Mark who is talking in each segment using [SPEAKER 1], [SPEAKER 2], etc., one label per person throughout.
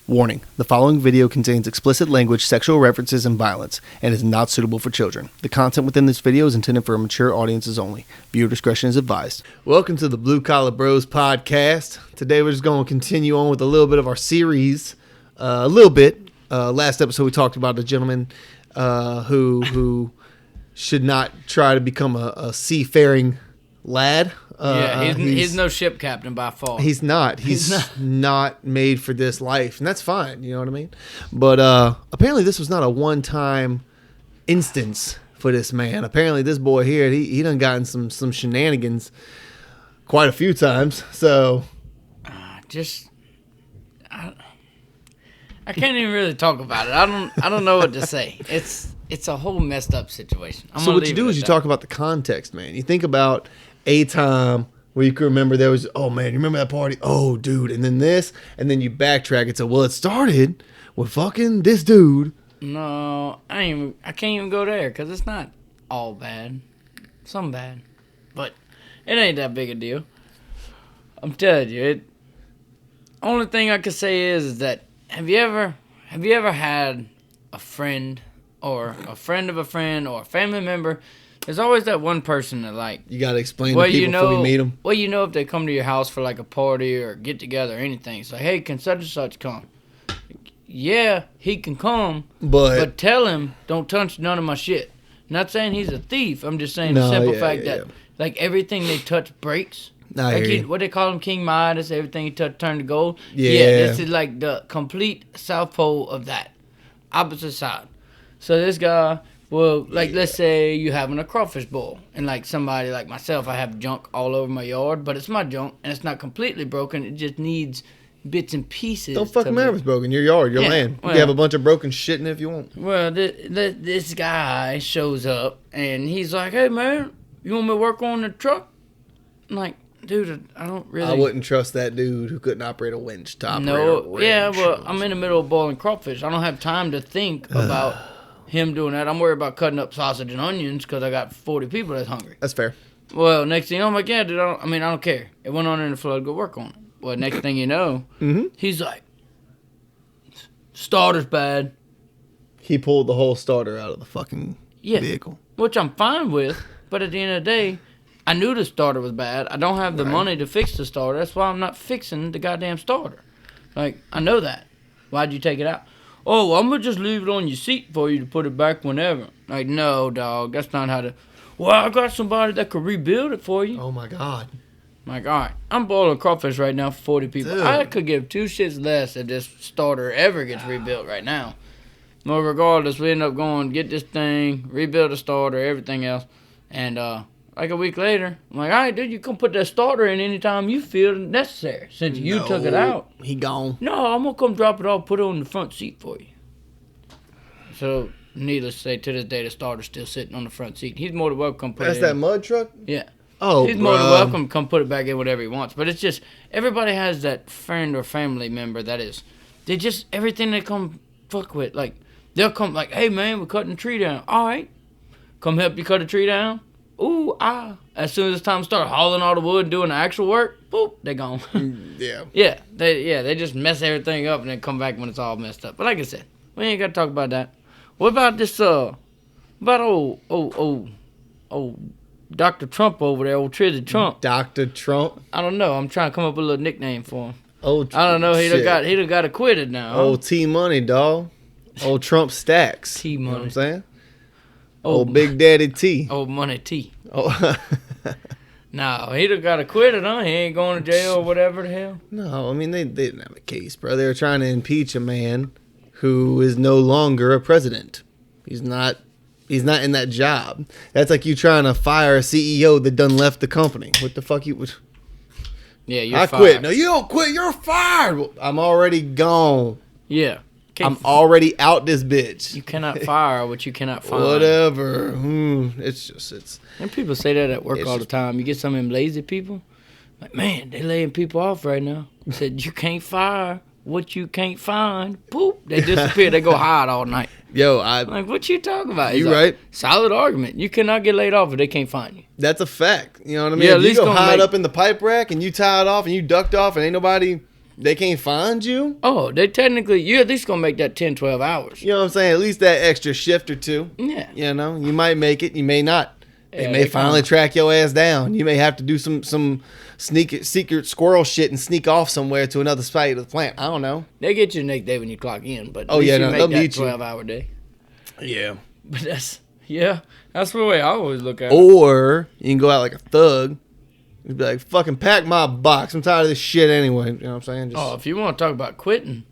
[SPEAKER 1] Warning, the following video contains explicit language, sexual references, and violence, and is not suitable for children. The content within this video is intended for mature audiences only. Viewer discretion is advised. Welcome to the Blue Collar Bros podcast. Today we're just going to continue on with a little bit of our series. Last episode we talked about a gentleman who should not try to become a seafaring lad.
[SPEAKER 2] He's no ship captain by far.
[SPEAKER 1] He's not. He's not made for this life, and that's fine. You know what I mean? But apparently, this was not a one-time instance for this man. Apparently, this boy here, he done gotten some shenanigans quite a few times. So,
[SPEAKER 2] I can't even really talk about it. I don't know what to say. It's a whole messed up situation.
[SPEAKER 1] So what you do is you talk about the context, man. You think about a time where you can remember there was, oh man, you remember that party? Oh dude, and then this, and then you backtrack and say, well, it started with fucking this dude.
[SPEAKER 2] No, I can't even go there because it's not all bad. Some bad, but it ain't that big a deal. I'm telling you, only thing I can say is that have you ever had a friend or a friend of a friend or a family member? There's always that one person that, like... You got to explain to people before you meet them. Well, you know if they come to your house for, like, a party or get together or anything. It's like, hey, can such and such come? Yeah, he can come, but tell him, don't touch none of my shit. Not saying he's a thief. I'm just saying the simple fact that, like, everything they touch breaks. What they call him, King Midas, everything he touch turned to gold. Yeah, this is, like, the complete South Pole of that. Opposite side. So this guy... Well, like, let's say you're having a crawfish boil, and, like, somebody like myself, I have junk all over my yard, but it's my junk, and it's not completely broken. It just needs bits and pieces.
[SPEAKER 1] Don't fucking matter if it's broken. Your yard, your land. You can have a bunch of broken shit in it if you want.
[SPEAKER 2] Well, this guy shows up, and he's like, hey, man, you want me to work on the truck? I'm like, dude, I don't really...
[SPEAKER 1] I wouldn't trust that dude who couldn't operate a winch to operate a winch.
[SPEAKER 2] Yeah, well, I'm in the middle of boiling crawfish. I don't have time to think about... him doing that. I'm worried about cutting up sausage and onions because I got 40 people that's hungry.
[SPEAKER 1] That's fair.
[SPEAKER 2] Well, next thing you know, I'm like, yeah, dude, I don't care. It went on in the flood, go work on it. Well, next thing you know, he's like, starter's bad.
[SPEAKER 1] He pulled the whole starter out of the fucking vehicle.
[SPEAKER 2] Which I'm fine with, but at the end of the day, I knew the starter was bad. I don't have the money to fix the starter. That's why I'm not fixing the goddamn starter. Like, I know that. Why'd you take it out? Oh, I'm going to just leave it on your seat for you to put it back whenever. Like, no, dog. That's not how to... Well, I got somebody that could rebuild it for you.
[SPEAKER 1] Oh, my God.
[SPEAKER 2] Like, all right. I'm boiling crawfish right now for 40 people. Dude. I could give two shits less if this starter ever gets rebuilt right now. Well, regardless, we end up going, get this thing, rebuild the starter, everything else. And, like a week later, I'm like, all right, dude, you can put that starter in anytime you feel necessary since you took it out.
[SPEAKER 1] He gone.
[SPEAKER 2] No, I'm going to come drop it off, put it on the front seat for you. So, needless to say, to this day, the starter's still sitting on the front seat. He's more than welcome to put it in.
[SPEAKER 1] That's that mud truck?
[SPEAKER 2] Yeah.
[SPEAKER 1] Oh,
[SPEAKER 2] he's more than welcome to come put it back in whatever he wants. But it's just, everybody has that friend or family member that is, they just, everything they come fuck with, like, they'll come like, hey, man, we're cutting the tree down. All right. Come help you cut the tree down. Ooh, As soon as it's time to start hauling all the wood and doing the actual work, boop, they gone. Yeah. They just mess everything up and then come back when it's all messed up. But like I said, we ain't got to talk about that. What about this, about old Dr. Trump over there, old Trizzy Trump?
[SPEAKER 1] Dr. Trump?
[SPEAKER 2] I don't know. I'm trying to come up with a little nickname for him.
[SPEAKER 1] I
[SPEAKER 2] don't know. He done got acquitted now.
[SPEAKER 1] Old T-Money, dog. Old Trump Stacks.
[SPEAKER 2] T-Money.
[SPEAKER 1] You know what I'm saying? Old Big Daddy T.
[SPEAKER 2] Old Money T.
[SPEAKER 1] Oh.
[SPEAKER 2] No, he done got acquitted, huh? He ain't going to jail or whatever the hell.
[SPEAKER 1] No, I mean, they didn't have a case, bro. They were trying to impeach a man who is no longer a president. He's not in that job. That's like you trying to fire a CEO that done left the company. What the fuck you...
[SPEAKER 2] Yeah, you're
[SPEAKER 1] fired. I quit. No, you don't quit. You're fired. Well, I'm already gone.
[SPEAKER 2] Yeah.
[SPEAKER 1] I'm already out this bitch.
[SPEAKER 2] You cannot fire what you cannot find.
[SPEAKER 1] Whatever. It's.
[SPEAKER 2] And people say that at work all the time. You get some of them lazy people. Like, man, they laying people off right now. Said, you can't fire what you can't find. Poop. They disappear. They go hide all night.
[SPEAKER 1] Yo,
[SPEAKER 2] I'm like, what you talking about?
[SPEAKER 1] You right.
[SPEAKER 2] Solid argument. You cannot get laid off if they can't find you.
[SPEAKER 1] That's a fact. You know what I mean? Yeah, if you go hide up in the pipe rack and you tie it off and you ducked off and ain't nobody They can't find you?
[SPEAKER 2] Oh, they technically, you at least gonna make that 10, 12 hours.
[SPEAKER 1] You know what I'm saying? At least that extra shift or two.
[SPEAKER 2] Yeah.
[SPEAKER 1] You know, you might make it, you may not. They
[SPEAKER 2] Yeah,
[SPEAKER 1] may finally track your ass down. You may have to do some secret squirrel shit and sneak off somewhere to another site of the plant. I don't know.
[SPEAKER 2] They get you the next day when you clock in, but
[SPEAKER 1] Oh, yeah,
[SPEAKER 2] you
[SPEAKER 1] no,
[SPEAKER 2] make
[SPEAKER 1] they'll
[SPEAKER 2] that
[SPEAKER 1] meet you.
[SPEAKER 2] 12-hour day.
[SPEAKER 1] Yeah.
[SPEAKER 2] But that's the way I always look at it.
[SPEAKER 1] Or you can go out like a thug. You'd be like, fucking pack my box. I'm tired of this shit anyway. You know what I'm saying?
[SPEAKER 2] Oh, if you want to talk about quitting,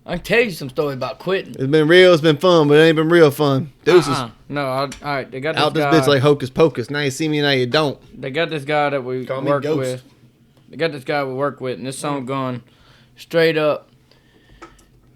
[SPEAKER 2] I can tell you some story about quitting.
[SPEAKER 1] It's been real, it's been fun, but it ain't been real fun. Deuces.
[SPEAKER 2] No, all right. They got this
[SPEAKER 1] Out this
[SPEAKER 2] guy.
[SPEAKER 1] bitch like hocus pocus. Now you see me, now you don't.
[SPEAKER 2] They got this guy that we
[SPEAKER 1] Call me
[SPEAKER 2] work
[SPEAKER 1] Ghost.
[SPEAKER 2] with. They got this guy we work with, and this song going straight up.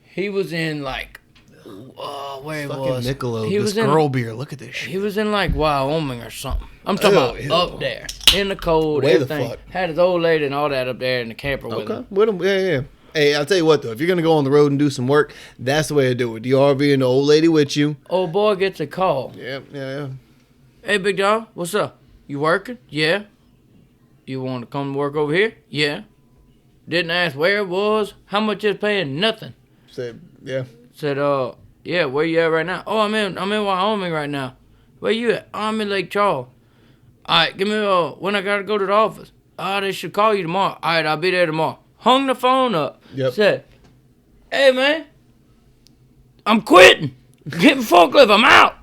[SPEAKER 2] He was in like, where he
[SPEAKER 1] Fucking
[SPEAKER 2] was?
[SPEAKER 1] Michelob,
[SPEAKER 2] He
[SPEAKER 1] this
[SPEAKER 2] was in,
[SPEAKER 1] girl beer. Look at this shit.
[SPEAKER 2] He was in like Wyoming or something. I'm talking
[SPEAKER 1] Ew,
[SPEAKER 2] about
[SPEAKER 1] ew.
[SPEAKER 2] up there in the cold.
[SPEAKER 1] Way the
[SPEAKER 2] everything.
[SPEAKER 1] fuck.
[SPEAKER 2] Had his old lady and all that up there in the camper with
[SPEAKER 1] Okay,
[SPEAKER 2] him.
[SPEAKER 1] with him, yeah. Hey, I'll tell you what though, if you're gonna go on the road and do some work, that's the way to do it. The RV and the old lady with you.
[SPEAKER 2] Old boy gets a call.
[SPEAKER 1] Yeah.
[SPEAKER 2] Hey, big dog, what's up? You working? Yeah. You want to come work over here? Yeah. Didn't ask where it was, how much it's paying, nothing.
[SPEAKER 1] Said, yeah.
[SPEAKER 2] Said, yeah, where you at right now? Oh, I'm in Wyoming right now. Where you at? Oh, I'm in Lake Charles. All right, give me when I gotta go to the office. They should call you tomorrow. All right, I'll be there tomorrow. Hung the phone up.
[SPEAKER 1] Yep.
[SPEAKER 2] Said, hey man, I'm quitting. Getting forklift. I'm out.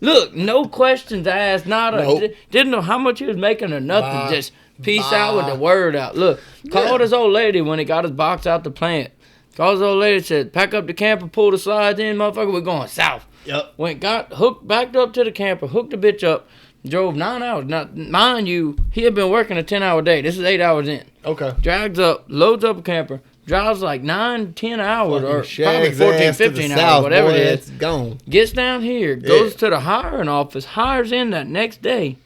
[SPEAKER 2] Look, no questions asked.
[SPEAKER 1] Nope.
[SPEAKER 2] Didn't know how much he was making or nothing.
[SPEAKER 1] Bye.
[SPEAKER 2] Just peace
[SPEAKER 1] Bye.
[SPEAKER 2] out with the word out. Look, called his old lady when he got his box out the plant. Called his old lady, said, pack up the camper, pull the slides in, motherfucker, we're going south.
[SPEAKER 1] Yep.
[SPEAKER 2] Backed up to the camper, hooked the bitch up, drove 9 hours. Now, mind you, he had been working a 10-hour day. This is 8 hours in.
[SPEAKER 1] Okay.
[SPEAKER 2] Drags up, loads up a camper, drives like 9, 10 hours, or probably 14, 15 hours, whatever it is.
[SPEAKER 1] It's gone.
[SPEAKER 2] Gets down here, goes to the hiring office, hires in that next day,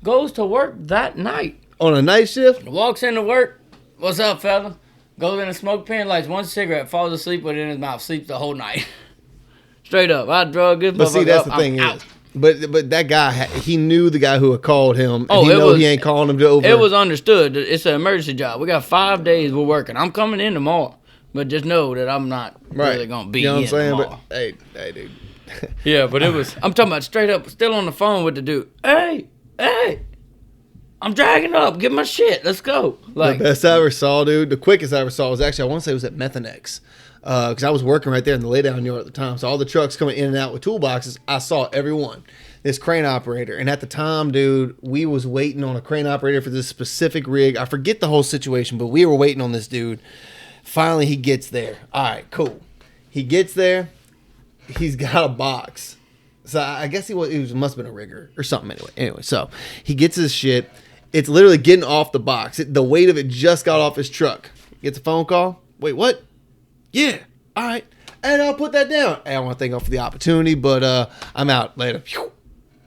[SPEAKER 2] goes to work that night.
[SPEAKER 1] On a night shift?
[SPEAKER 2] Walks into work, what's up, fella? Goes in a smoke pen, lights one cigarette, falls asleep with it in his mouth, sleeps the whole night. Straight up. I drug this
[SPEAKER 1] But see,
[SPEAKER 2] motherfucker
[SPEAKER 1] that's
[SPEAKER 2] up,
[SPEAKER 1] the thing
[SPEAKER 2] I'm
[SPEAKER 1] is,
[SPEAKER 2] out.
[SPEAKER 1] but that guy, he knew the guy who had called him. And he ain't calling him to over.
[SPEAKER 2] It was understood. It's an emergency job. We got 5 days we're working. I'm coming in tomorrow. But just know that I'm not really going to be
[SPEAKER 1] you know what
[SPEAKER 2] in
[SPEAKER 1] I'm saying?
[SPEAKER 2] tomorrow.
[SPEAKER 1] But hey, dude.
[SPEAKER 2] Yeah, but it was, I'm talking about straight up, still on the phone with the dude. Hey, I'm dragging up. Get my shit. Let's go. Like,
[SPEAKER 1] The best I ever saw, dude. The quickest I ever saw was actually, I want to say it was at Methanex. Because I was working right there in the laydown yard at the time. So all the trucks coming in and out with toolboxes, I saw every one. This crane operator. And at the time, dude, we was waiting on a crane operator for this specific rig. I forget the whole situation, but we were waiting on this dude. Finally, he gets there. All right, cool. He gets there. He's got a box. So I guess he must have been a rigger or something anyway. So he gets his shit. It's literally getting off the box. The weight of it just got off his truck. Gets a phone call. Wait, what? Yeah. All right. And I'll put that down. Hey, I want to thank y'all for the opportunity, but I'm out later. Phew.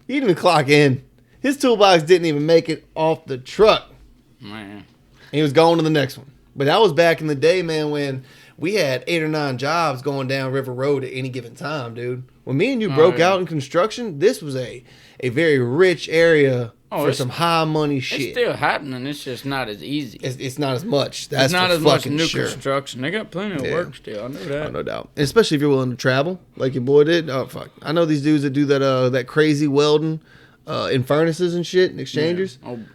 [SPEAKER 1] He didn't even clock in. His toolbox didn't even make it off the truck.
[SPEAKER 2] man.
[SPEAKER 1] He was going to the next one. But that was back in the day, man, when we had 8 or 9 jobs going down River Road at any given time, dude. When me and you broke out in construction, this was a very rich area for some high money shit.
[SPEAKER 2] It's still happening. It's just not as easy.
[SPEAKER 1] It's not as much. That's
[SPEAKER 2] It's not
[SPEAKER 1] for
[SPEAKER 2] as much
[SPEAKER 1] fucking
[SPEAKER 2] new
[SPEAKER 1] sure.
[SPEAKER 2] construction. They got plenty of work still. I know that.
[SPEAKER 1] Oh, no doubt. And especially if you're willing to travel, like your boy did. Oh, fuck. I know these dudes that do that crazy welding in furnaces and shit and exchangers.
[SPEAKER 2] Old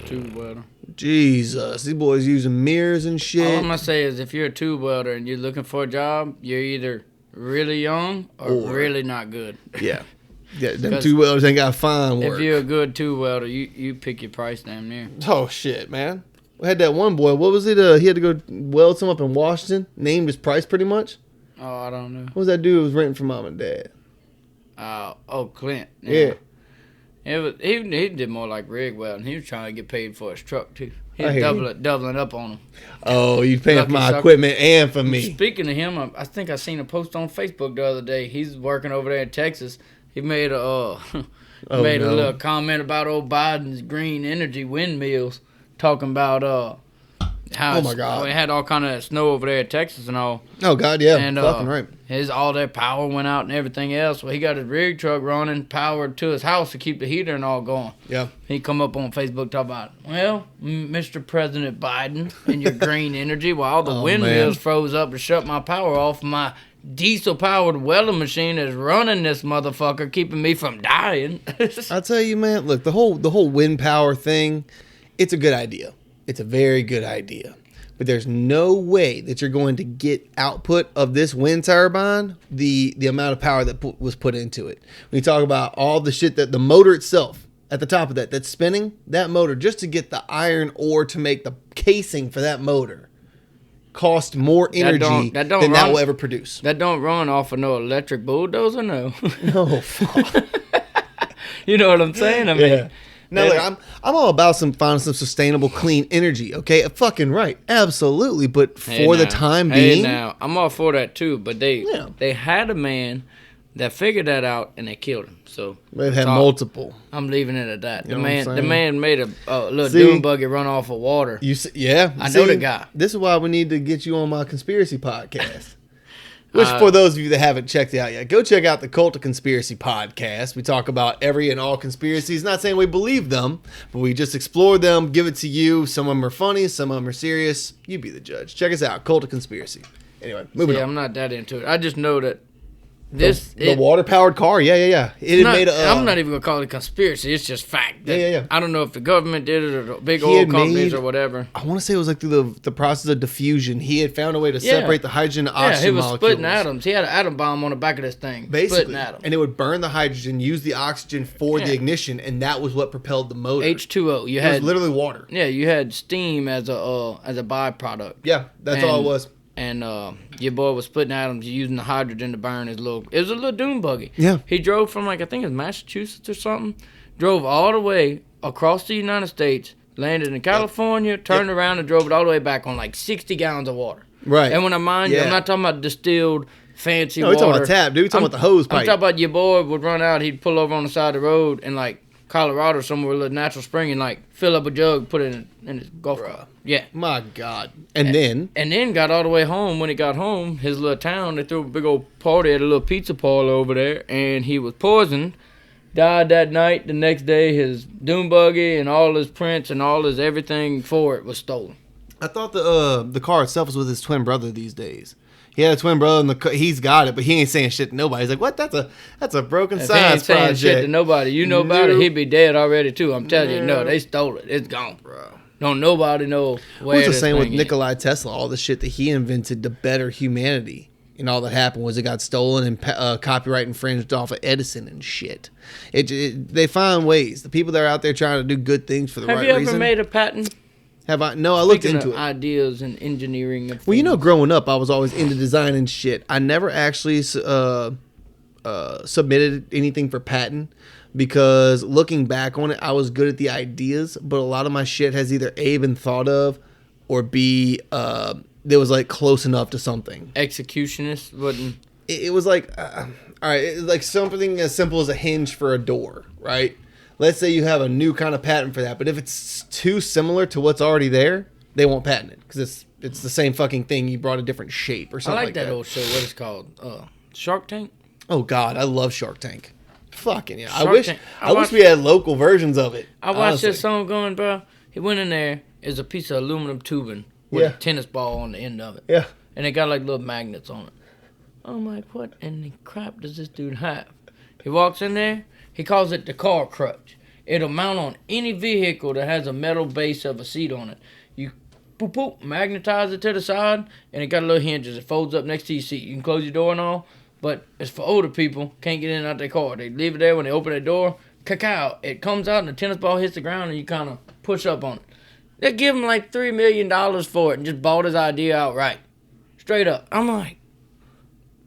[SPEAKER 2] tube welder.
[SPEAKER 1] Jesus. These boys using mirrors and shit.
[SPEAKER 2] All I'm going to say is if you're a tube welder and you're looking for a job, you're either really young or really not good.
[SPEAKER 1] Yeah. Yeah, them tube welders ain't got fine work.
[SPEAKER 2] If you're a good tube welder, you pick your price damn near.
[SPEAKER 1] Oh, shit, man. We had that one boy. What was it? He had to go weld some up in Washington. Named his price pretty much.
[SPEAKER 2] Oh, I don't know.
[SPEAKER 1] What was that dude who was renting from mom and dad?
[SPEAKER 2] Clint.
[SPEAKER 1] Yeah.
[SPEAKER 2] He did more like rig welding. He was trying to get paid for his truck, too. He
[SPEAKER 1] I
[SPEAKER 2] was
[SPEAKER 1] hear
[SPEAKER 2] doubling up on him.
[SPEAKER 1] Oh, you paying for
[SPEAKER 2] Lucky
[SPEAKER 1] my
[SPEAKER 2] sucker.
[SPEAKER 1] equipment and for me.
[SPEAKER 2] Speaking of him, I think I seen a post on Facebook the other day. He's working over there in Texas. He made a a little comment about old Biden's green energy windmills, talking about How
[SPEAKER 1] Oh my God.
[SPEAKER 2] We had all kind of snow over there in Texas and all.
[SPEAKER 1] Oh God, yeah,
[SPEAKER 2] And
[SPEAKER 1] fucking right.
[SPEAKER 2] All their power went out and everything else. Well, he got his rig truck running, powered to his house to keep the heater and all going.
[SPEAKER 1] Yeah.
[SPEAKER 2] He come up on Facebook talk about, well, Mr. President Biden and your green energy, while all the windmills froze up to shut my power off, my diesel-powered welding machine is running this motherfucker, keeping me from dying.
[SPEAKER 1] I'll tell you, man. Look, the whole wind power thing, it's a good idea. It's a very good idea. But there's no way that you're going to get output of this wind turbine, the amount of power that was put into it. When you talk about all the shit that the motor itself, at the top of that's spinning, that motor, just to get the iron ore to make the casing for that motor, cost more energy than that will ever produce.
[SPEAKER 2] That don't run off of no electric bulldozer, no.
[SPEAKER 1] No, fuck.
[SPEAKER 2] You know what I'm saying? I mean...
[SPEAKER 1] Yeah. No, look, I'm all about finding some sustainable, clean energy. Okay, fucking right, absolutely. But for the time being,
[SPEAKER 2] I'm all for that too. But they had a man that figured that out and they killed him. So
[SPEAKER 1] they've had multiple.
[SPEAKER 2] I'm leaving it at that.
[SPEAKER 1] You
[SPEAKER 2] the man made a little dune buggy run off of water. I know the guy.
[SPEAKER 1] This is why we need to get you on my conspiracy podcast. Which, for those of you that haven't checked it out yet, go check out the Cult of Conspiracy podcast. We talk about every and all conspiracies. Not saying we believe them, but we just explore them, give it to you. Some of them are funny, some of them are serious. You be the judge. Check us out, Cult of Conspiracy. Anyway, moving on.
[SPEAKER 2] I'm not that into it. I just know that
[SPEAKER 1] the water-powered car, yeah.
[SPEAKER 2] I'm not even going to call it a conspiracy. It's just fact.
[SPEAKER 1] Yeah.
[SPEAKER 2] I don't know if the government did it or the big oil companies or whatever.
[SPEAKER 1] I want to say it was like through the process of diffusion. He had found a way to separate the hydrogen and oxygen molecules.
[SPEAKER 2] He was splitting atoms. He had an atom bomb on the back of this thing.
[SPEAKER 1] Basically.
[SPEAKER 2] Splitting atoms.
[SPEAKER 1] And it would burn the hydrogen, use the oxygen for the ignition, and that was what propelled the motor.
[SPEAKER 2] H2O.
[SPEAKER 1] It was literally water.
[SPEAKER 2] Yeah, you had steam as a byproduct.
[SPEAKER 1] Yeah, that's all it was.
[SPEAKER 2] And your boy was splitting atoms using the hydrogen to burn his little... It was a little dune buggy.
[SPEAKER 1] Yeah.
[SPEAKER 2] He drove from, I think it was Massachusetts or something. Drove all the way across the United States, landed in California, turned around and drove it all the way back on 60 gallons of water.
[SPEAKER 1] Right.
[SPEAKER 2] And when I mind you, I'm not talking about distilled, fancy water.
[SPEAKER 1] No, we're talking about tap, dude. We're talking about the hose pipe.
[SPEAKER 2] I'm talking about your boy would run out, he'd pull over on the side of the road and Colorado somewhere with a natural spring and fill up a jug, put it in his golf cart. Yeah.
[SPEAKER 1] My God. And then
[SPEAKER 2] got all the way home. When he got home, his little town, they threw a big old party at a little pizza parlor over there, and he was poisoned. Died that night. The next day, his dune buggy and all his prints and all his everything for it was stolen.
[SPEAKER 1] I thought the car itself was with his twin brother these days. He had a twin brother, and he's got it, but he ain't saying shit to nobody. He's like, "What? That's a broken science project."
[SPEAKER 2] He ain't saying shit to nobody. You know about it, he'd be dead already too. I'm telling you, no, they stole it. It's gone, bro. Don't nobody know where.
[SPEAKER 1] What's the same with Nikola Tesla? All the shit that he invented to better humanity, and all that happened was it got stolen and copyright infringed off of Edison and shit. They find ways. The people that are out there trying to do good things for the right reason.
[SPEAKER 2] Have you ever made a patent?
[SPEAKER 1] Have I? No, I looked into it.
[SPEAKER 2] Ideas and engineering.
[SPEAKER 1] Well, growing up, I was always into design and shit. I never actually submitted anything for patent because looking back on it, I was good at the ideas, but a lot of my shit has either A, been thought of, or B, there was close enough to something.
[SPEAKER 2] Executionist wouldn't.
[SPEAKER 1] It was all right, something as simple as a hinge for a door, right? Let's say you have a new kind of patent for that, but if it's too similar to what's already there, they won't patent it because it's the same fucking thing. You brought a different shape or something.
[SPEAKER 2] I like that old show. What is it called? Shark Tank.
[SPEAKER 1] Oh God, I love Shark Tank. Fucking yeah. I wish we had local versions of it.
[SPEAKER 2] I watched this song going, bro. He went in there. It's a piece of aluminum tubing with a tennis ball on the end of it.
[SPEAKER 1] Yeah.
[SPEAKER 2] And it got little magnets on it. I'm like, what in the crap does this dude have? He walks in there. He calls it the car crutch. It'll mount on any vehicle that has a metal base of a seat on it. You magnetize it to the side, and it got little hinges. It folds up next to your seat. You can close your door and all, but it's for older people. Can't get in and out their car. They leave it there when they open their door. Cacao. It comes out, and the tennis ball hits the ground, and you kind of push up on it. They give him $3 million for it and just bought his idea outright. Straight up. I'm like,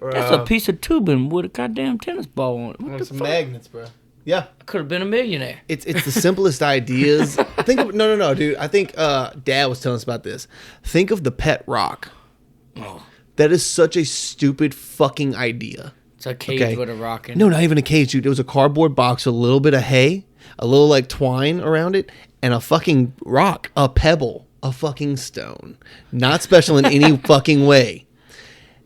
[SPEAKER 2] that's a piece of tubing with a goddamn tennis ball on it. What the
[SPEAKER 1] some
[SPEAKER 2] fuck?
[SPEAKER 1] magnets, bro. Yeah,
[SPEAKER 2] I could have been a millionaire.
[SPEAKER 1] It's the simplest ideas. No, dude. I think Dad was telling us about this. Think of the pet rock.
[SPEAKER 2] Oh.
[SPEAKER 1] That is such a stupid fucking idea.
[SPEAKER 2] It's a cage with a rock in it.
[SPEAKER 1] No, not even a cage, dude. It was a cardboard box with a little bit of hay, a little twine around it, and a fucking rock, a pebble a fucking stone. Not special in any fucking way.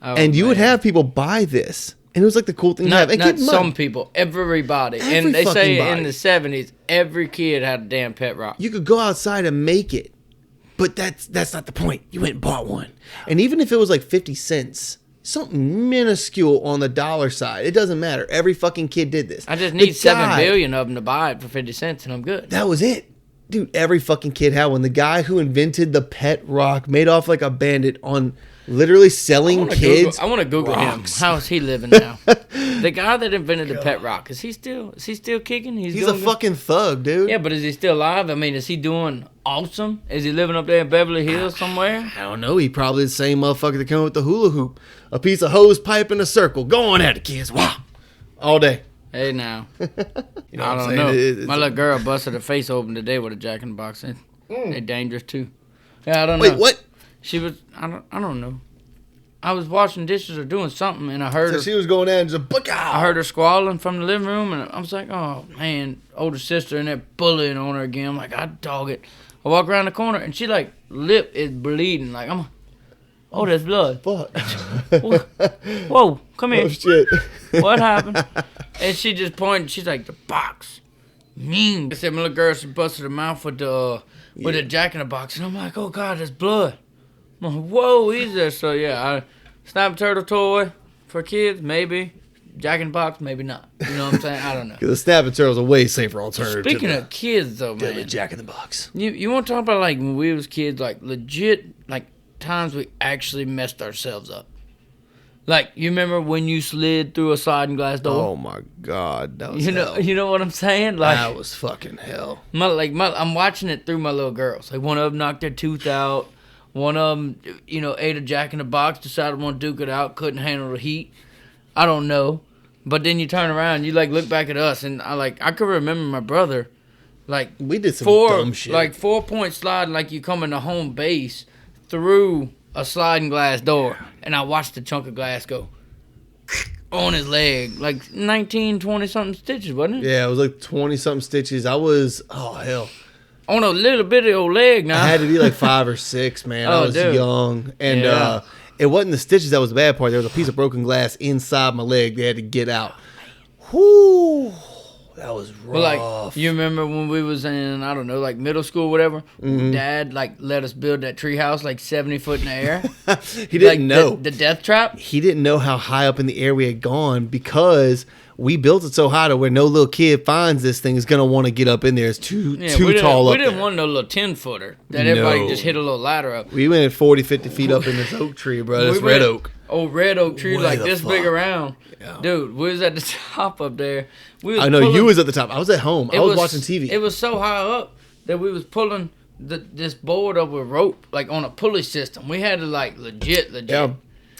[SPEAKER 2] Oh,
[SPEAKER 1] and you would
[SPEAKER 2] man.
[SPEAKER 1] have people buy this. And it was like the cool thing to have. And
[SPEAKER 2] Not
[SPEAKER 1] keep in mind,
[SPEAKER 2] some people, everybody.
[SPEAKER 1] Every
[SPEAKER 2] And they say
[SPEAKER 1] fucking
[SPEAKER 2] in
[SPEAKER 1] body.
[SPEAKER 2] the 70s, every kid had a damn pet rock.
[SPEAKER 1] you could go outside and make it. But that's not the point. You went and bought one. And even if it was like 50 cents, something minuscule on the dollar side, it doesn't matter. Every fucking kid did this.
[SPEAKER 2] I just need
[SPEAKER 1] It
[SPEAKER 2] 7
[SPEAKER 1] died.
[SPEAKER 2] billion of them to buy it for 50 cents, and I'm good.
[SPEAKER 1] That was it. Dude, every fucking kid had one. The guy who invented the pet rock made off like a bandit on literally selling kids.
[SPEAKER 2] I want to Google
[SPEAKER 1] rocks.
[SPEAKER 2] him. How is he living now? The guy that invented the pet rock, is he still kicking?
[SPEAKER 1] He's
[SPEAKER 2] doing
[SPEAKER 1] a
[SPEAKER 2] good?
[SPEAKER 1] fucking thug, dude.
[SPEAKER 2] Yeah, but is he still alive? I mean, is he doing awesome? Is he living up there in Beverly Hills somewhere?
[SPEAKER 1] I don't know. He probably the same motherfucker that came with the hula hoop. A piece of hose pipe in a circle. Go on at it, kids. Wow. All day.
[SPEAKER 2] Hey, now.
[SPEAKER 1] You know
[SPEAKER 2] I
[SPEAKER 1] what I'm
[SPEAKER 2] don't
[SPEAKER 1] saying?
[SPEAKER 2] know.
[SPEAKER 1] It's-
[SPEAKER 2] My little girl busted her face open today with a Jack in the Box. They're dangerous, too. Yeah, I don't know.
[SPEAKER 1] Wait, what?
[SPEAKER 2] She was, I don't know. I was washing dishes or doing something, and I heard
[SPEAKER 1] So
[SPEAKER 2] her.
[SPEAKER 1] she was going in and just book out.
[SPEAKER 2] I heard her squalling from the living room, and I was like, oh, man, older sister and that bullying on her again. I'm like, I dog it. I walk around the corner, and she, like, lip is bleeding. Like, oh, there's blood.
[SPEAKER 1] Fuck.
[SPEAKER 2] Whoa, come here.
[SPEAKER 1] Oh, shit.
[SPEAKER 2] What happened? And she just pointed. She's like, the box. Mean. I said, my little girl, she busted her mouth with the Jack in the Box. And I'm like, oh, God, there's blood. I'm like, whoa, easy. So, yeah, Snap Turtle toy for kids, maybe. Jack in the Box, maybe not. You know what I'm saying? I don't know.
[SPEAKER 1] The snapping turtle's a way safer alternative.
[SPEAKER 2] Speaking
[SPEAKER 1] to
[SPEAKER 2] of kids, though,
[SPEAKER 1] the
[SPEAKER 2] man.
[SPEAKER 1] Jack in the Box.
[SPEAKER 2] You want to talk about, like, when we was kids, like, legit, like, times we actually messed ourselves up. Like, you remember when you slid through a sliding glass door?
[SPEAKER 1] Oh my God, that was hell.
[SPEAKER 2] You know what I'm saying? Like,
[SPEAKER 1] That was fucking hell.
[SPEAKER 2] I'm watching it through my little girls. Like, one of them knocked their tooth out. One of them, ate a Jack in the Box, decided to want to duke it out, couldn't handle the heat. I don't know. But then you turn around, you, like, look back at us, and I could remember my brother, like,
[SPEAKER 1] We did some dumb shit.
[SPEAKER 2] like 4-point slide, like you come into home base through a sliding glass door, and I watched the chunk of glass go on his leg, like 19, 20 something stitches, wasn't it?
[SPEAKER 1] Yeah, it was like 20 something stitches. I was, oh hell.
[SPEAKER 2] On a little bitty old leg now.
[SPEAKER 1] I had to be like 5 or 6, man. I
[SPEAKER 2] Oh,
[SPEAKER 1] was
[SPEAKER 2] dude.
[SPEAKER 1] young. And
[SPEAKER 2] Yeah.
[SPEAKER 1] it wasn't the stitches that was the bad part. There was a piece of broken glass inside my leg they had to get out. Whoo. That was rough.
[SPEAKER 2] But like, you remember when we was in, I don't know, like middle school, whatever.
[SPEAKER 1] Mm-hmm.
[SPEAKER 2] Dad like let us build that tree house like 70 foot in the air.
[SPEAKER 1] He didn't
[SPEAKER 2] like,
[SPEAKER 1] know.
[SPEAKER 2] the death trap.
[SPEAKER 1] He didn't know how high up in the air we had gone because we built it so high to where no little kid finds this thing is gonna want to get up in there. It's too tall up
[SPEAKER 2] We didn't
[SPEAKER 1] there.
[SPEAKER 2] want no little 10-footer that everybody
[SPEAKER 1] No.
[SPEAKER 2] just hit a little ladder up.
[SPEAKER 1] We went at 40, 50 feet up in this oak tree, bro. This
[SPEAKER 2] We
[SPEAKER 1] red
[SPEAKER 2] went-
[SPEAKER 1] oak.
[SPEAKER 2] Old red oak tree
[SPEAKER 1] Way
[SPEAKER 2] like
[SPEAKER 1] the
[SPEAKER 2] this big
[SPEAKER 1] fuck.
[SPEAKER 2] around.
[SPEAKER 1] Yeah.
[SPEAKER 2] Dude, we was at the top up there. We was
[SPEAKER 1] I know
[SPEAKER 2] pulling-
[SPEAKER 1] you was at the top. I was at home. I was watching TV.
[SPEAKER 2] It was so high up that we was pulling this board up with rope, like on a pulley system. We had to like legit.
[SPEAKER 1] Yeah.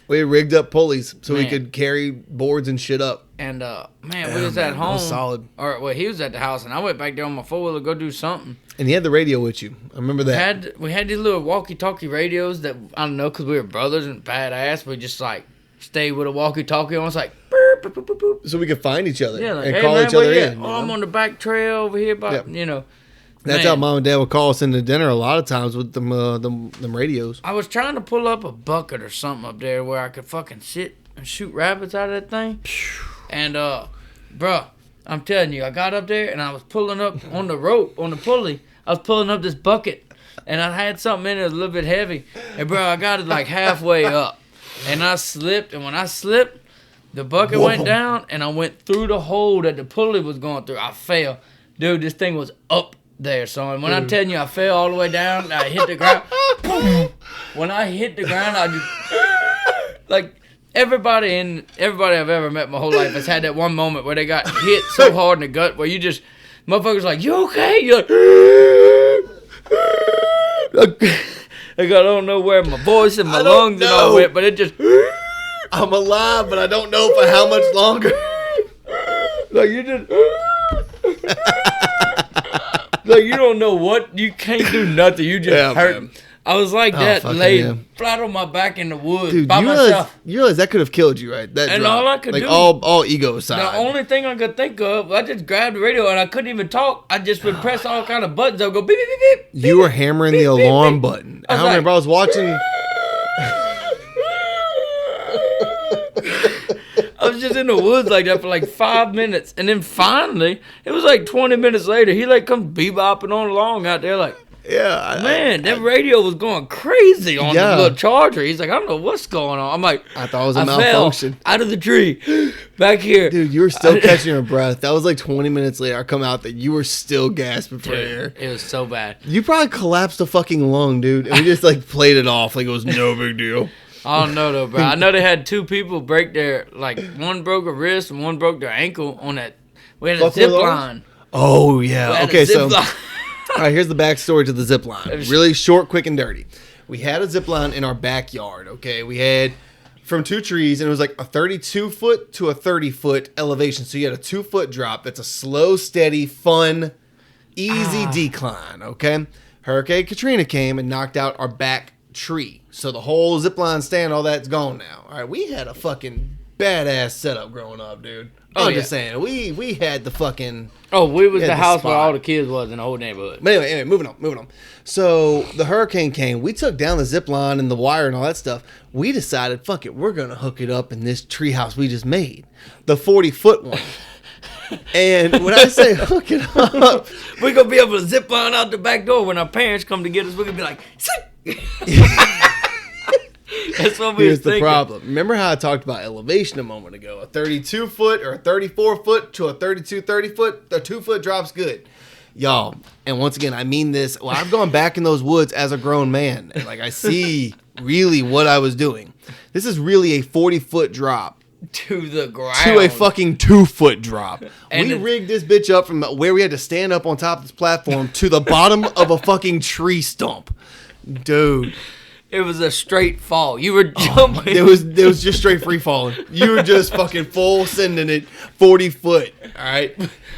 [SPEAKER 1] We rigged up pulleys so we
[SPEAKER 2] Man.
[SPEAKER 1] could carry boards and shit up.
[SPEAKER 2] And man,
[SPEAKER 1] Yeah,
[SPEAKER 2] we was
[SPEAKER 1] man,
[SPEAKER 2] at
[SPEAKER 1] that
[SPEAKER 2] home.
[SPEAKER 1] was solid.
[SPEAKER 2] Or well, he was at the house, and I went back there on my 4-wheeler to go do something.
[SPEAKER 1] And you had the radio with you. I remember that.
[SPEAKER 2] We had these little walkie-talkie radios that I don't know because we were brothers and badass. We just like stayed with a walkie-talkie on. It's like boop, boop, boop, boop, boop.
[SPEAKER 1] So we could find each other
[SPEAKER 2] Yeah, like,
[SPEAKER 1] and
[SPEAKER 2] hey,
[SPEAKER 1] call
[SPEAKER 2] man,
[SPEAKER 1] each
[SPEAKER 2] where
[SPEAKER 1] other
[SPEAKER 2] you
[SPEAKER 1] in.
[SPEAKER 2] at?
[SPEAKER 1] you
[SPEAKER 2] Oh,
[SPEAKER 1] know?
[SPEAKER 2] I'm on the back trail over here, by
[SPEAKER 1] Yep. That's
[SPEAKER 2] Man.
[SPEAKER 1] how mom and dad would call us into dinner a lot of times with them radios.
[SPEAKER 2] I was trying to pull up a bucket or something up there where I could fucking sit and shoot rabbits out of that thing. And, bruh, I'm telling you, I got up there and I was pulling up on the rope, on the pulley. I was pulling up this bucket and I had something in it that was a little bit heavy. And, bro, I got it like halfway up. And I slipped. And when I slipped, the bucket
[SPEAKER 1] Whoa.
[SPEAKER 2] went down and I went through the hole that the pulley was going through. I fell. Dude, this thing was up there, son. When I'm telling you, I fell all the way down. I hit the ground. Boom. When I hit the ground, I just like everybody I've ever met my whole life has had that one moment where they got hit so hard in the gut where you just motherfuckers like, you okay? You're like, I don't know where my voice and my
[SPEAKER 1] I don't
[SPEAKER 2] lungs and all
[SPEAKER 1] know.
[SPEAKER 2] went, but it just
[SPEAKER 1] I'm alive, but I don't know for how much longer.
[SPEAKER 2] like you just like you don't know what, you can't do nothing. You just
[SPEAKER 1] Yeah,
[SPEAKER 2] hurt.
[SPEAKER 1] man.
[SPEAKER 2] I was like that, laid flat on my back in the woods, dude, by myself.
[SPEAKER 1] You realize that could have killed you, right? That
[SPEAKER 2] and
[SPEAKER 1] drop.
[SPEAKER 2] all I could do,
[SPEAKER 1] all ego aside.
[SPEAKER 2] The only thing I could think of, I just grabbed the radio and I couldn't even talk. I just would press all kind of buttons. I would go beep, beep, beep, beep.
[SPEAKER 1] You were hammering the alarm button. I remember I was watching.
[SPEAKER 2] I was just in the woods like that for like 5 minutes. And then finally, it was like 20 minutes later, he like comes bebopping on along out there like,
[SPEAKER 1] yeah,
[SPEAKER 2] man, that radio was going crazy on the little charger. He's like, I don't know what's going on. I'm like,
[SPEAKER 1] I thought it was a malfunction.
[SPEAKER 2] Fell out of the tree, back here.
[SPEAKER 1] Dude, you were still catching your breath. That was like 20 minutes later. I come out that you were still gasping for air.
[SPEAKER 2] It was so bad.
[SPEAKER 1] You probably collapsed a fucking lung, dude. And we just like played it off like it was no big deal.
[SPEAKER 2] I don't know though, bro. I know they had 2 people break their, like, one broke a wrist and one broke their ankle on that. We had a zip line.
[SPEAKER 1] Oh, yeah. Okay, so. All right, here's the backstory to the zip line. Really short, quick, and dirty. We had a zip line in our backyard, okay? We had from 2 trees, and it was like a 32-foot to a 30-foot elevation. So you had a 2-foot drop. That's a slow, steady, fun, easy decline, okay? Hurricane Katrina came and knocked out our back tree. So the whole zip line stand, all that's gone now. All right, we had a fucking badass setup growing up, dude. I'm just saying, we had the fucking...
[SPEAKER 2] Oh, we was the house where all the kids was in the whole neighborhood.
[SPEAKER 1] But anyway, moving on. So the hurricane came. We took down the zip line and the wire and all that stuff. We decided, fuck it, we're going to hook it up in this treehouse we just made. The 40-foot one. And when I say hook it up...
[SPEAKER 2] we're going to be able to zip line out the back door. When our parents come to get us, we're going to be like... That's what we
[SPEAKER 1] Here's
[SPEAKER 2] was thinking.
[SPEAKER 1] The problem. Remember how I talked about elevation a moment ago? A 32-foot or a 34-foot to a 30-foot, a 2-foot drop's good. Y'all, and once again, I mean this. Well, I've gone back in those woods as a grown man. And like, I see really what I was doing. This is really a 40-foot drop.
[SPEAKER 2] To the ground.
[SPEAKER 1] To a fucking 2-foot drop. And we rigged this bitch up from where we had to stand up on top of this platform to the bottom of a fucking tree stump. Dude.
[SPEAKER 2] It was a straight fall. You were jumping.
[SPEAKER 1] It was just straight free falling. You were just fucking full sending it 40 foot. All right.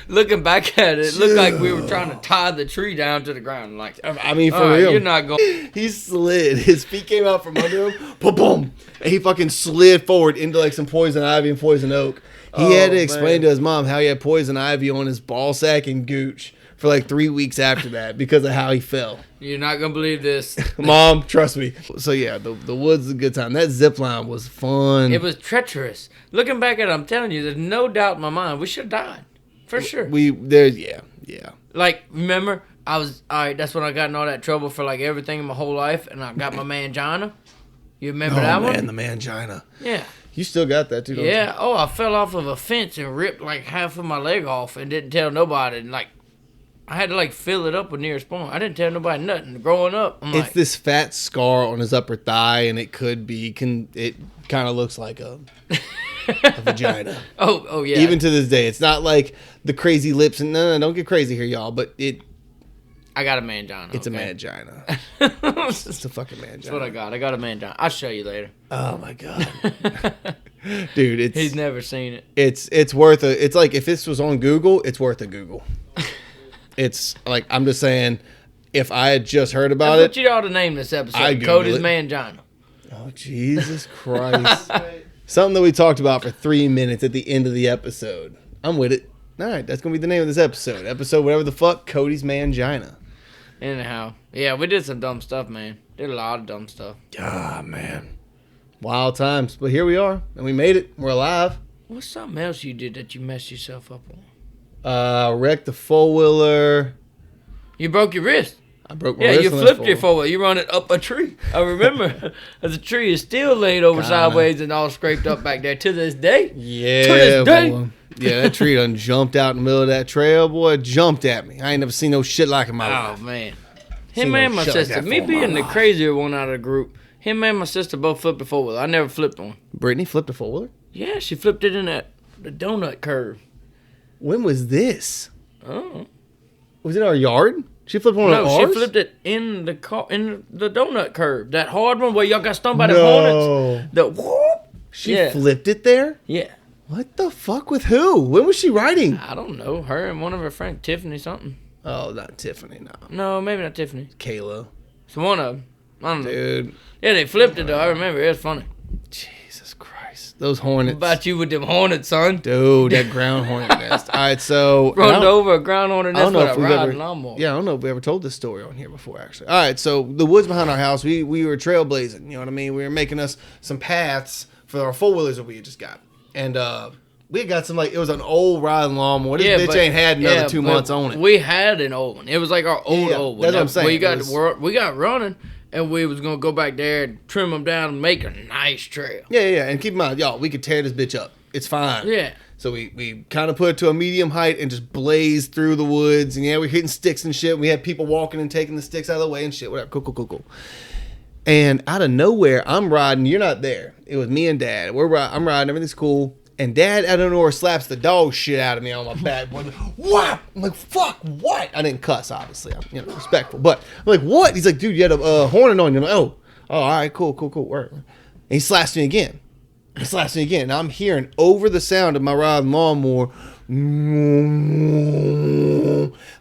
[SPEAKER 2] Looking back at it, it looked like we were trying to tie the tree down to the ground. Like,
[SPEAKER 1] I mean, for real.
[SPEAKER 2] You're not going.
[SPEAKER 1] He slid. His feet came out from under him. Boom. And he fucking slid forward into like some poison ivy and poison oak. He had to explain to his mom how he had poison ivy on his ball sack and gooch for like 3 weeks after that because of how he fell.
[SPEAKER 2] You're not going to believe this.
[SPEAKER 1] Mom, trust me. So yeah, the woods is a good time. That zip line was fun.
[SPEAKER 2] It was treacherous. Looking back at it, I'm telling you, there's no doubt in my mind. We should have died. For sure.
[SPEAKER 1] Yeah.
[SPEAKER 2] Like, remember, that's when I got in all that trouble for like everything in my whole life, and I got my mangina. You remember that one?
[SPEAKER 1] Oh man, the mangina.
[SPEAKER 2] Yeah.
[SPEAKER 1] You still got that too, don't you?
[SPEAKER 2] Yeah. Oh, I fell off of a fence and ripped like half of my leg off and didn't tell nobody. And like, I had to like fill it up with Neosporin. I didn't tell nobody nothing. Growing up,
[SPEAKER 1] it's this fat scar on his upper thigh, and it kind of looks like a vagina.
[SPEAKER 2] Oh yeah.
[SPEAKER 1] Even to this day, it's not like the crazy lips. And no, don't get crazy here, y'all. But
[SPEAKER 2] I got a mangina.
[SPEAKER 1] It's a mangina. It's a fucking mangina.
[SPEAKER 2] That's what I got. I got a mangina. I'll show you later.
[SPEAKER 1] Oh my god, dude!
[SPEAKER 2] He's never seen it.
[SPEAKER 1] It's worth a. It's like if this was on Google, it's worth a Google. It's like, I'm just saying, if I had just heard about it.
[SPEAKER 2] You ought to name this episode Cody's Mangina.
[SPEAKER 1] Oh, Jesus Christ. Something that we talked about for 3 minutes at the end of the episode. I'm with it. All right, that's going to be the name of this episode. Episode whatever the fuck, Cody's Mangina.
[SPEAKER 2] Anyhow, yeah, we did some dumb stuff, man. Did a lot of dumb stuff.
[SPEAKER 1] Ah, man. Wild times. But here we are, and we made it. We're alive.
[SPEAKER 2] What's something else you did that you messed yourself up on?
[SPEAKER 1] Wrecked the four-wheeler.
[SPEAKER 2] You broke your wrist.
[SPEAKER 1] I broke my wrist.
[SPEAKER 2] Yeah, you flipped your four-wheeler. You run it up a tree. I remember. The tree is still laid over sideways and all scraped up back there to this day.
[SPEAKER 1] Yeah,
[SPEAKER 2] to this day.
[SPEAKER 1] Boy. Yeah, that tree done jumped out in the middle of that trail, boy. Jumped at me. I ain't never seen no shit like it in my life.
[SPEAKER 2] Oh, man. Him and my sister. Me being the crazier one out of the group. Him and my sister both flipped a four-wheeler. I never flipped one.
[SPEAKER 1] Brittany flipped a four-wheeler?
[SPEAKER 2] Yeah, she flipped it in the donut curve.
[SPEAKER 1] When was this?
[SPEAKER 2] Oh.
[SPEAKER 1] Was it our yard? She flipped one of ours?
[SPEAKER 2] No, she flipped it in the donut curve. That hard one where y'all got stung by the hornets. The whoop.
[SPEAKER 1] She flipped it there?
[SPEAKER 2] Yeah.
[SPEAKER 1] What the fuck with who? When was she riding?
[SPEAKER 2] I don't know. Her and one of her friends, Tiffany something.
[SPEAKER 1] Oh, not Tiffany, no.
[SPEAKER 2] No, maybe not Tiffany.
[SPEAKER 1] Kayla.
[SPEAKER 2] It's one of them. I don't know.
[SPEAKER 1] Dude.
[SPEAKER 2] Yeah, they flipped it though. I remember. It was funny.
[SPEAKER 1] Jesus Christ. Those hornets.
[SPEAKER 2] What about you with them hornets, son?
[SPEAKER 1] Dude, that ground hornet nest. All right, so.
[SPEAKER 2] Runned over a ground hornet nest with a riding
[SPEAKER 1] ever,
[SPEAKER 2] lawnmower.
[SPEAKER 1] Yeah, I don't know if we ever told this story on here before, actually. All right, so the woods behind our house, we were trailblazing. You know what I mean? We were making us some paths for our four-wheelers that we had just got. And we had got some, like, it was an old riding lawnmower. This bitch ain't had another 2 months on it.
[SPEAKER 2] We had an old one. It was like our old one.
[SPEAKER 1] That's what I'm saying.
[SPEAKER 2] We got running, and we was going to go back there and trim them down and make a nice trail.
[SPEAKER 1] Yeah. And keep in mind, y'all, we could tear this bitch up. It's fine.
[SPEAKER 2] Yeah.
[SPEAKER 1] So we kind of put it to a medium height and just blazed through the woods. And yeah, we're hitting sticks and shit. We had people walking and taking the sticks out of the way and shit. Whatever. Cool. And out of nowhere, I'm riding. You're not there. It was me and Dad. I'm riding. Everything's cool. And Dad, out of nowhere, slaps the dog shit out of me on my back. What? I'm like, fuck, what? I didn't cuss, obviously. I'm respectful. But I'm like, what? He's like, dude, you had a hornet on you. I'm like, oh, all right, cool. And he slaps me again. And I'm hearing over the sound of my riding lawnmower,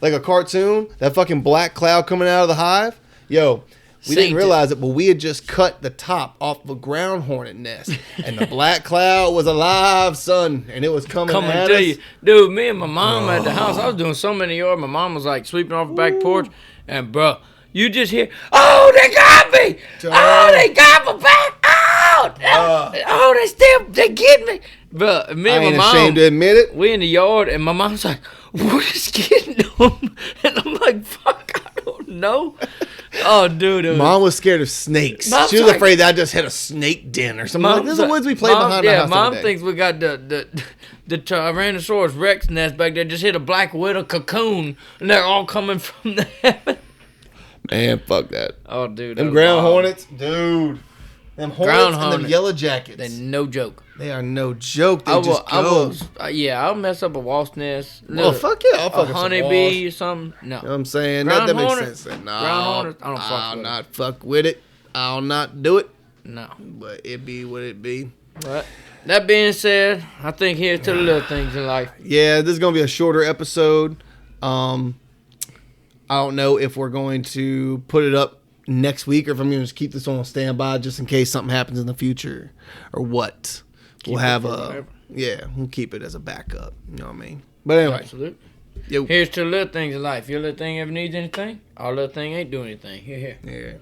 [SPEAKER 1] like a cartoon, that fucking black cloud coming out of the hive. Yo. We didn't realize it, but we had just cut the top off of a ground hornet nest. And the black cloud was alive, son. And it was coming at us.
[SPEAKER 2] You. Dude, me and my mom at the house, I was doing so many yards. My mom was like sweeping off the back porch. And, bro, you just hear, oh, they got me. Oh, they got my back. Oh, they get me. Bro, me and my mom.
[SPEAKER 1] I ain't ashamed to admit it.
[SPEAKER 2] We in the yard, and my mom's like, what is getting them? And I'm like, fuck, I don't know. Oh, dude.
[SPEAKER 1] Mom was scared of snakes. She was afraid that I just hit a snake den or something. This is the woods we played behind our house.
[SPEAKER 2] Mom thinks we got the Tyrannosaurus Rex nest back there. Just hit a black widow cocoon, and they're all coming from there.
[SPEAKER 1] Man, fuck that.
[SPEAKER 2] Oh, dude.
[SPEAKER 1] Them ground hornets, dude. Them hornets and them yellow jackets.
[SPEAKER 2] They're no joke.
[SPEAKER 1] They are no joke. They just go.
[SPEAKER 2] I'll mess up a wasp nest.
[SPEAKER 1] Well, fuck yeah. I'll fuck
[SPEAKER 2] a honeybee or something. No.
[SPEAKER 1] You know what I'm saying? That makes sense. No.
[SPEAKER 2] Ground hornets,
[SPEAKER 1] I'll not fuck with it. I'll not do it.
[SPEAKER 2] No.
[SPEAKER 1] But it be what it be.
[SPEAKER 2] But that being said, I think here's to the little things in life.
[SPEAKER 1] Yeah, this is going to be a shorter episode. I don't know if we're going to put it up next week or if I'm going to just keep this on standby just in case something happens in the future or what. We'll keep it as a backup. You know what I mean? But anyway.
[SPEAKER 2] Absolutely. Here's to the little things in life. Your little thing ever needs anything, our little thing ain't doing anything. Here.
[SPEAKER 1] Yeah.